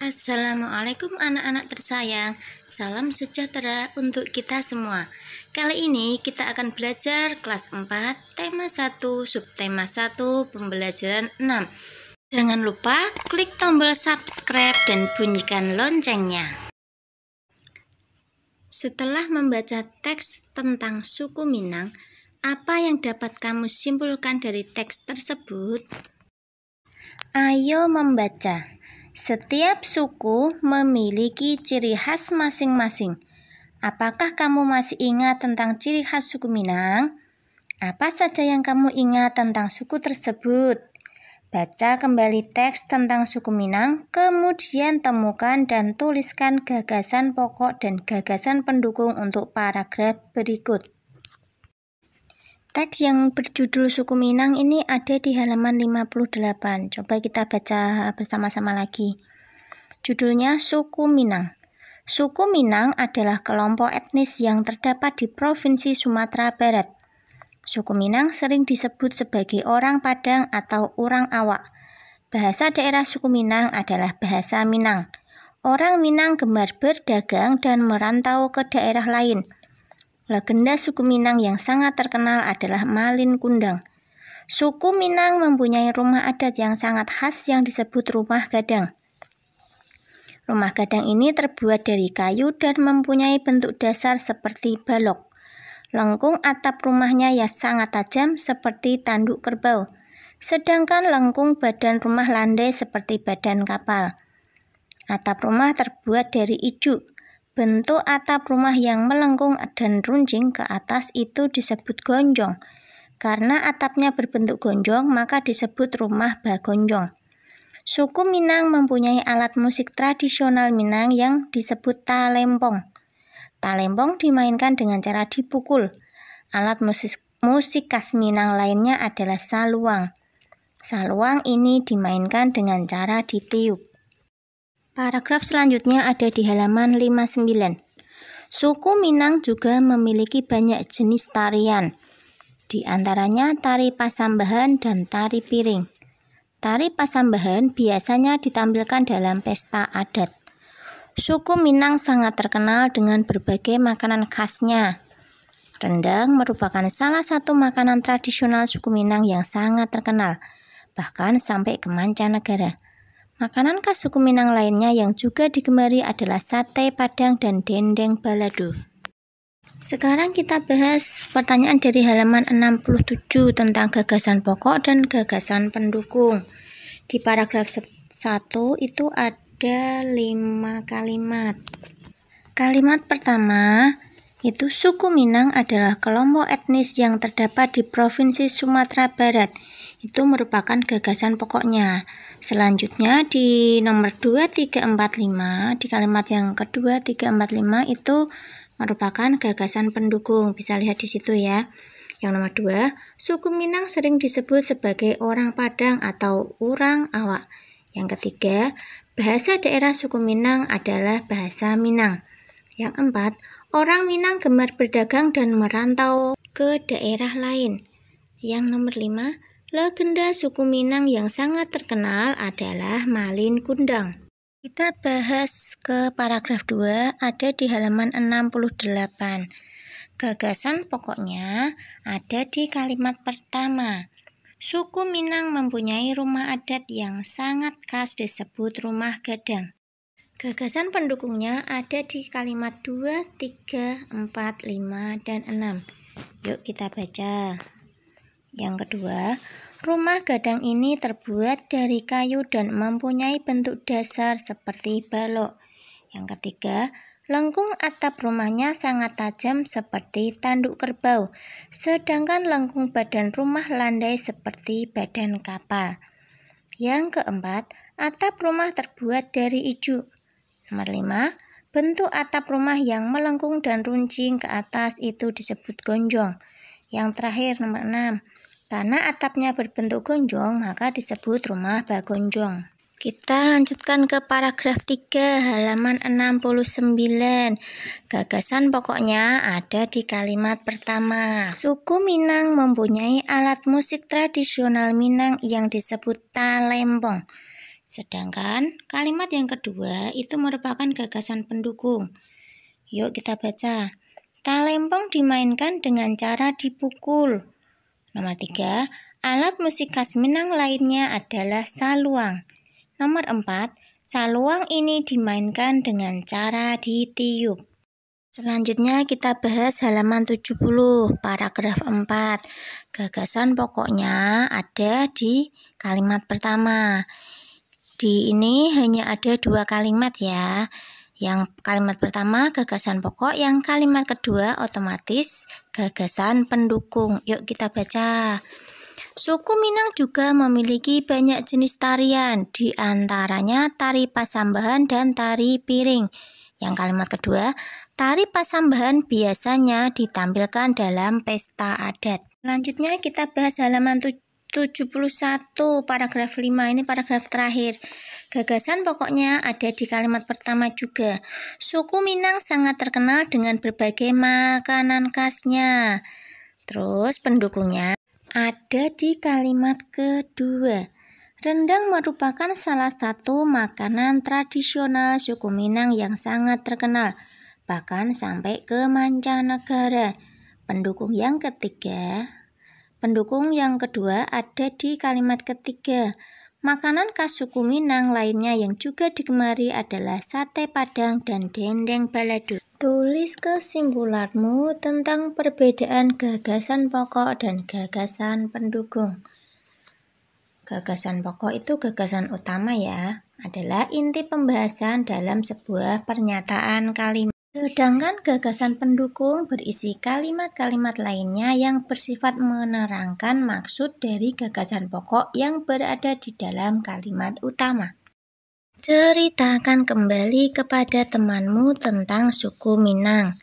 Assalamualaikum anak-anak tersayang, salam sejahtera untuk kita semua. Kali ini kita akan belajar kelas 4, tema 1, subtema 1, pembelajaran 6. Jangan lupa klik tombol subscribe dan bunyikan loncengnya. Setelah membaca teks tentang suku Minang, apa yang dapat kamu simpulkan dari teks tersebut? Ayo membaca. Setiap suku memiliki ciri khas masing-masing. Apakah kamu masih ingat tentang ciri khas suku Minang? Apa saja yang kamu ingat tentang suku tersebut? Baca kembali teks tentang suku Minang, kemudian temukan dan tuliskan gagasan pokok dan gagasan pendukung untuk paragraf berikut. Teks yang berjudul suku Minang ini ada di halaman 58. Coba kita baca bersama-sama lagi. Judulnya Suku Minang. Suku Minang adalah kelompok etnis yang terdapat di Provinsi Sumatera Barat. Suku Minang sering disebut sebagai orang Padang atau orang Awak. Bahasa daerah suku Minang adalah bahasa Minang. Orang Minang gemar berdagang dan merantau ke daerah lain. Legenda suku Minang yang sangat terkenal adalah Malin Kundang. Suku Minang mempunyai rumah adat yang sangat khas yang disebut rumah gadang. Rumah gadang ini terbuat dari kayu dan mempunyai bentuk dasar seperti balok. Lengkung atap rumahnya yang sangat tajam seperti tanduk kerbau, sedangkan lengkung badan rumah landai seperti badan kapal. Atap rumah terbuat dari ijuk. Bentuk atap rumah yang melengkung dan runcing ke atas itu disebut gonjong. Karena atapnya berbentuk gonjong, maka disebut rumah bagonjong. Suku Minang mempunyai alat musik tradisional Minang yang disebut talempong. Talempong dimainkan dengan cara dipukul. Alat musik khas Minang lainnya adalah saluang. Saluang ini dimainkan dengan cara ditiup. Paragraf selanjutnya ada di halaman 59. Suku Minang juga memiliki banyak jenis tarian, di antaranya tari pasambahan dan tari piring. Tari pasambahan biasanya ditampilkan dalam pesta adat. Suku Minang sangat terkenal dengan berbagai makanan khasnya. Rendang merupakan salah satu makanan tradisional suku Minang yang sangat terkenal, bahkan sampai ke mancanegara. Makanan khas suku Minang lainnya yang juga digemari adalah sate Padang dan dendeng balado. Sekarang kita bahas pertanyaan dari halaman 67 tentang gagasan pokok dan gagasan pendukung. Di paragraf 1 itu ada 5 kalimat. Kalimat pertama itu suku Minang adalah kelompok etnis yang terdapat di Provinsi Sumatera Barat. Itu merupakan gagasan pokoknya. Selanjutnya di nomor 2, 3, 4, 5, di kalimat yang kedua 3, 4, 5 itu merupakan gagasan pendukung. Bisa lihat di situ ya. Yang nomor 2, suku Minang sering disebut sebagai orang Padang atau orang Awak. Yang ketiga, bahasa daerah suku Minang adalah bahasa Minang. Yang 4, orang Minang gemar berdagang dan merantau ke daerah lain. Yang nomor 5, legenda suku Minang yang sangat terkenal adalah Malin Kundang. Kita bahas ke paragraf 2, ada di halaman 68. Gagasan pokoknya ada di kalimat pertama. Suku Minang mempunyai rumah adat yang sangat khas disebut rumah gadang. Gagasan pendukungnya ada di kalimat 2, 3, 4, 5, dan 6. Yuk kita baca. Yang kedua, rumah gadang ini terbuat dari kayu dan mempunyai bentuk dasar seperti balok. Yang ketiga, lengkung atap rumahnya sangat tajam seperti tanduk kerbau, sedangkan lengkung badan rumah landai seperti badan kapal. Yang keempat, atap rumah terbuat dari ijuk. Nomor 5, bentuk atap rumah yang melengkung dan runcing ke atas itu disebut gonjong. Yang terakhir, nomor 6, karena atapnya berbentuk gonjong, maka disebut rumah bagonjong. Kita lanjutkan ke paragraf 3, halaman 69. Gagasan pokoknya ada di kalimat pertama. Suku Minang mempunyai alat musik tradisional Minang yang disebut talempong. Sedangkan kalimat yang kedua itu merupakan gagasan pendukung. Yuk kita baca. Talempong dimainkan dengan cara dipukul. Nomor 3, alat musik khas Minang lainnya adalah saluang. Nomor 4, saluang ini dimainkan dengan cara ditiup. Selanjutnya kita bahas halaman 70, paragraf 4. Gagasan pokoknya ada di kalimat pertama. Di ini hanya ada 2 kalimat ya. Yang kalimat pertama gagasan pokok, yang kalimat kedua otomatis gagasan pendukung. Yuk kita baca. Suku Minang juga memiliki banyak jenis tarian, di antaranya tari pasambahan dan tari piring. Yang kalimat kedua, tari pasambahan biasanya ditampilkan dalam pesta adat. Selanjutnya kita bahas halaman 71, paragraf 5, ini paragraf terakhir. Gagasan pokoknya ada di kalimat pertama juga. Suku Minang sangat terkenal dengan berbagai makanan khasnya. Terus pendukungnya ada di kalimat kedua. Rendang merupakan salah satu makanan tradisional suku Minang yang sangat terkenal, bahkan sampai ke mancanegara. Pendukung yang kedua ada di kalimat ketiga. Makanan khas suku Minang lainnya yang juga digemari adalah sate Padang dan dendeng balado. Tulis kesimpulanmu tentang perbedaan gagasan pokok dan gagasan pendukung. Gagasan pokok itu gagasan utama ya, adalah inti pembahasan dalam sebuah pernyataan kalimat. Sedangkan gagasan pendukung berisi kalimat-kalimat lainnya yang bersifat menerangkan maksud dari gagasan pokok yang berada di dalam kalimat utama. Ceritakan kembali kepada temanmu tentang suku Minang.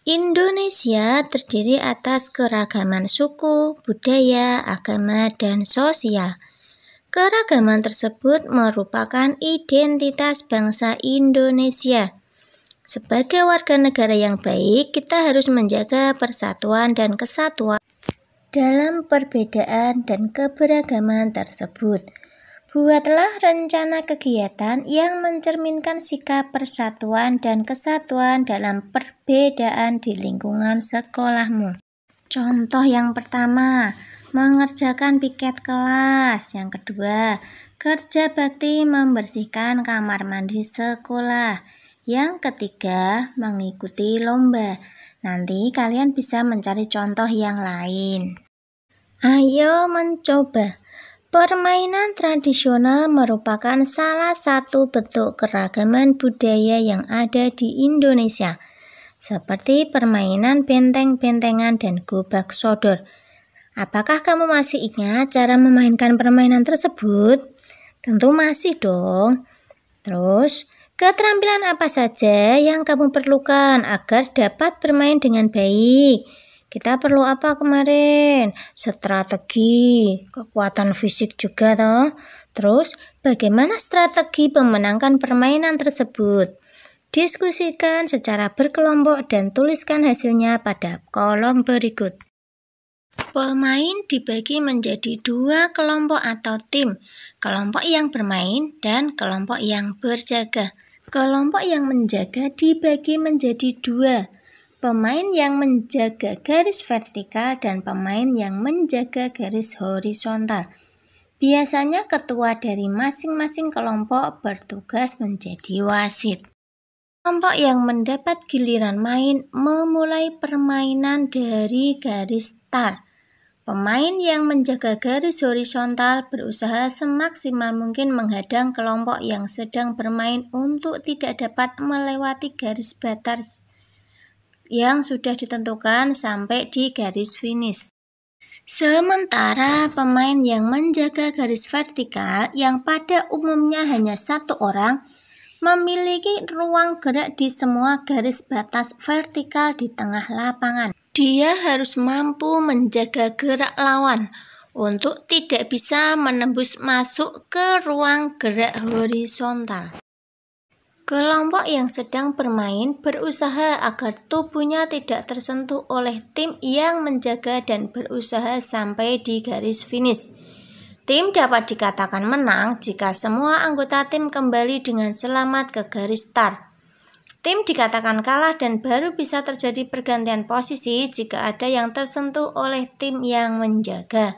Indonesia terdiri atas keragaman suku, budaya, agama, dan sosial. Keragaman tersebut merupakan identitas bangsa Indonesia. Sebagai warga negara yang baik, kita harus menjaga persatuan dan kesatuan dalam perbedaan dan keberagaman tersebut. Buatlah rencana kegiatan yang mencerminkan sikap persatuan dan kesatuan dalam perbedaan di lingkungan sekolahmu. Contoh yang pertama, mengerjakan piket kelas. Yang kedua, kerja bakti membersihkan kamar mandi sekolah. Yang ketiga, mengikuti lomba. Nanti kalian bisa mencari contoh yang lain. Ayo mencoba. Permainan tradisional merupakan salah satu bentuk keragaman budaya yang ada di Indonesia, seperti permainan benteng-bentengan dan gobak sodor. Apakah kamu masih ingat cara memainkan permainan tersebut? Tentu masih dong. Terus, keterampilan apa saja yang kamu perlukan agar dapat bermain dengan baik? Kita perlu apa kemarin? Strategi, kekuatan fisik juga toh. Terus, bagaimana strategi memenangkan permainan tersebut? Diskusikan secara berkelompok dan tuliskan hasilnya pada kolom berikut. Pemain dibagi menjadi 2 kelompok atau tim. Kelompok yang bermain dan kelompok yang berjaga. Kelompok yang menjaga dibagi menjadi 2, pemain yang menjaga garis vertikal dan pemain yang menjaga garis horizontal. Biasanya ketua dari masing-masing kelompok bertugas menjadi wasit. Kelompok yang mendapat giliran main memulai permainan dari garis start. Pemain yang menjaga garis horizontal berusaha semaksimal mungkin menghadang kelompok yang sedang bermain untuk tidak dapat melewati garis batas yang sudah ditentukan sampai di garis finish. Sementara pemain yang menjaga garis vertikal yang pada umumnya hanya 1 orang memiliki ruang gerak di semua garis batas vertikal di tengah lapangan. Dia harus mampu menjaga gerak lawan untuk tidak bisa menembus masuk ke ruang gerak horizontal. Kelompok yang sedang bermain berusaha agar tubuhnya tidak tersentuh oleh tim yang menjaga dan berusaha sampai di garis finish. Tim dapat dikatakan menang jika semua anggota tim kembali dengan selamat ke garis start. Tim dikatakan kalah dan baru bisa terjadi pergantian posisi jika ada yang tersentuh oleh tim yang menjaga.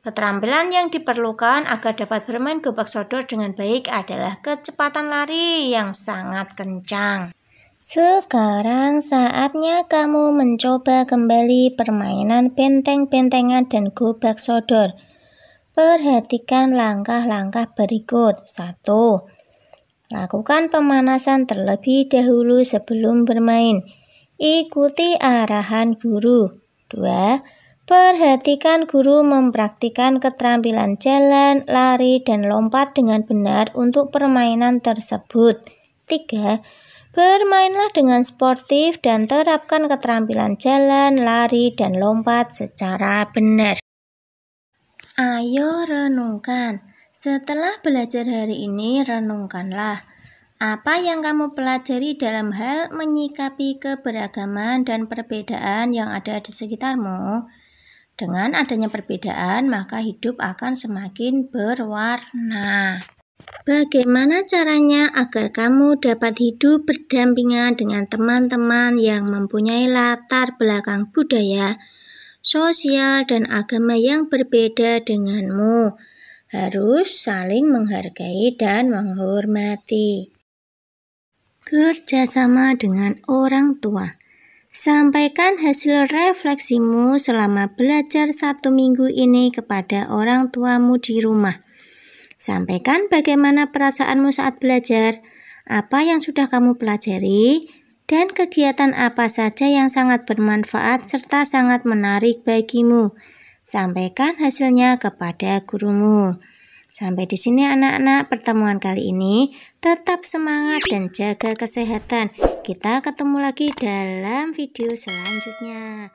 Keterampilan yang diperlukan agar dapat bermain gobak sodor dengan baik adalah kecepatan lari yang sangat kencang. Sekarang saatnya kamu mencoba kembali permainan benteng-bentengan dan gobak sodor. Perhatikan langkah-langkah berikut. 1. Lakukan pemanasan terlebih dahulu sebelum bermain. Ikuti arahan guru. 2. Perhatikan guru mempraktikkan keterampilan jalan, lari, dan lompat dengan benar untuk permainan tersebut. 3. Bermainlah dengan sportif dan terapkan keterampilan jalan, lari, dan lompat secara benar. Ayo renungkan. Setelah belajar hari ini, renungkanlah. Apa yang kamu pelajari dalam hal menyikapi keberagaman dan perbedaan yang ada di sekitarmu? Dengan adanya perbedaan, maka hidup akan semakin berwarna. Bagaimana caranya agar kamu dapat hidup berdampingan dengan teman-teman yang mempunyai latar belakang budaya, sosial, dan agama yang berbeda denganmu? Harus saling menghargai dan menghormati. Kerjasama dengan orang tua. Sampaikan hasil refleksimu selama belajar 1 minggu ini kepada orang tuamu di rumah. Sampaikan bagaimana perasaanmu saat belajar, apa yang sudah kamu pelajari, dan kegiatan apa saja yang sangat bermanfaat serta sangat menarik bagimu. Sampaikan hasilnya kepada gurumu. Sampai di sini anak-anak pertemuan kali ini. Tetap semangat dan jaga kesehatan. Kita ketemu lagi dalam video selanjutnya.